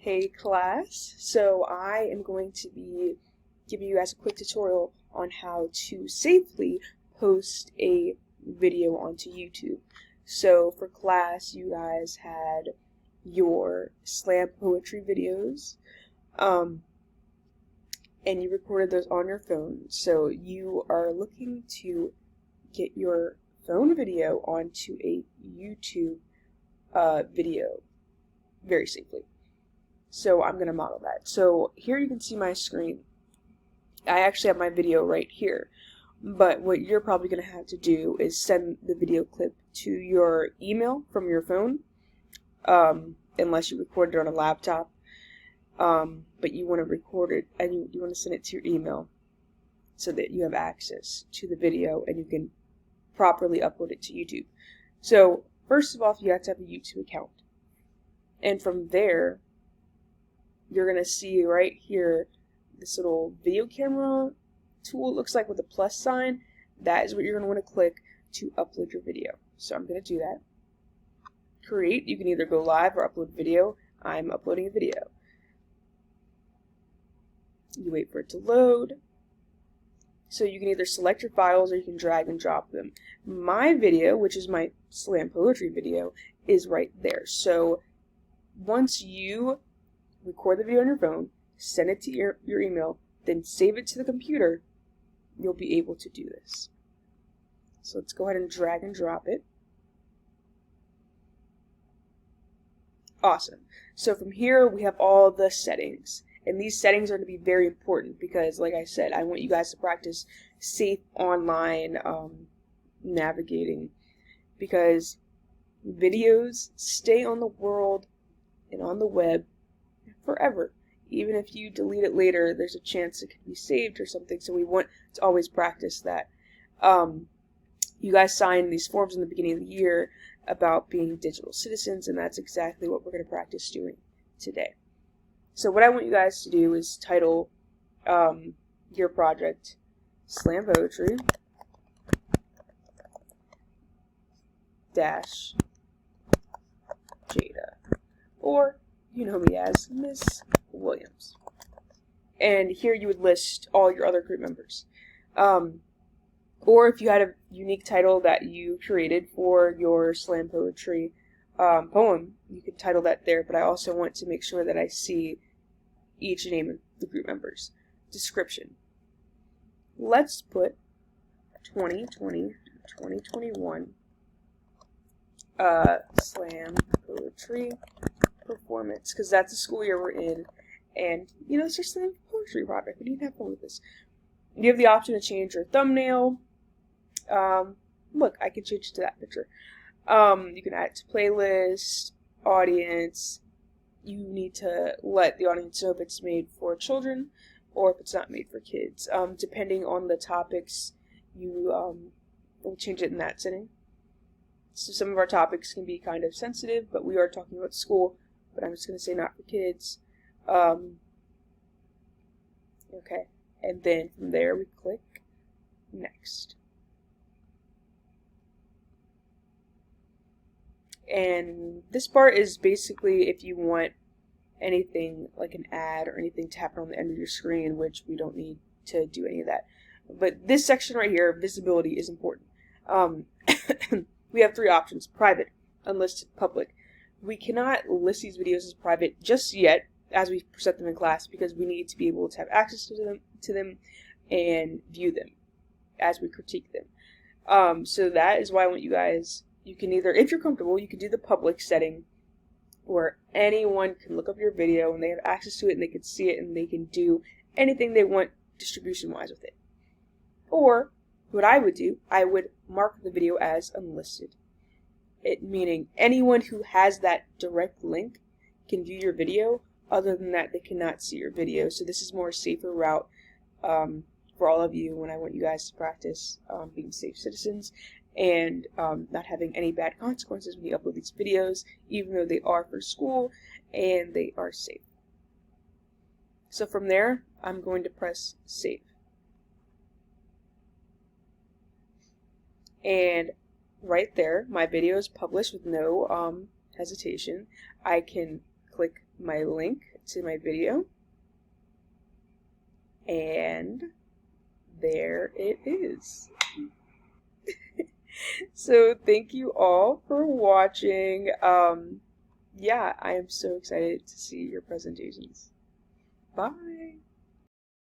Hey class, so I am going to be giving you guys a quick tutorial on how to safely post a video onto YouTube. So for class, you guys had your slam poetry videos, and you recorded those on your phone. So you are looking to get your phone video onto a YouTube video very safely. So I'm going to model that. So here you can see my screen. I actually have my video right here. But what you're probably going to have to do is send the video clip to your email from your phone, unless you recorded it on a laptop. But you want to record it and you want to send it to your email so that you have access to the video and you can properly upload it to YouTube. So first of all, you have to have a YouTube account. And from there, you're going to see right here this little video camera tool, it looks like, with a plus sign. That is what you're going to want to click to upload your video. So I'm going to do that. Create. You can either go live or upload video. I'm uploading a video. You wait for it to load. So you can either select your files or you can drag and drop them. My video, which is my slam poetry video, is right there. So once you record the video on your phone, send it to your email, then save it to the computer, you'll be able to do this. So let's go ahead and drag and drop it. Awesome. So from here we have all the settings. And these settings are going to be very important because, like I said, I want you guys to practice safe online navigating, because videos stay on the world and on the web forever. Even if you delete it later, there's a chance it could be saved or something, so we want to always practice that. You guys signed these forms in the beginning of the year about being digital citizens, and that's exactly what we're going to practice doing today. So what I want you guys to do is title your project Slam Poetry dash Jada, or you know me as Miss Williams. And here you would list all your other group members. Or if you had a unique title that you created for your slam poetry poem, you could title that there, but I also want to make sure that I see each name of the group members. Description. Let's put 2020-2021 slam poetry performance, because that's the school year we're in, and you know, it's just a poetry project. We need to have fun with this. You have the option to change your thumbnail. Look, I can change it to that picture. You can add it to playlist, audience. You need to let the audience know if it's made for children or if it's not made for kids. Depending on the topics, you will change it in that setting. So some of our topics can be kind of sensitive, but we are talking about school, but I'm just going to say not for kids. Okay, and then from there we click next. And this part is basically if you want anything like an ad or anything to happen on the end of your screen, which we don't need to do any of that. But this section right here, visibility, is important. We have three options: private, unlisted, public. We cannot list these videos as private just yet as we present them in class, because we need to be able to have access to them and view them as we critique them. So that is why I want you guys, you can either, if you're comfortable, you can do the public setting where anyone can look up your video and they have access to it and they can see it and they can do anything they want distribution-wise with it. Or what I would do, I would mark the video as unlisted. Meaning anyone who has that direct link can view your video. Other than that, they cannot see your video. So this is more a safer route for all of you when I want you guys to practice being safe citizens and not having any bad consequences when you upload these videos, even though they are for school and they are safe. So from there, I'm going to press save. And right there, my video is published with no hesitation. I can click my link to my video. And there it is. So thank you all for watching. Yeah, I am so excited to see your presentations. Bye.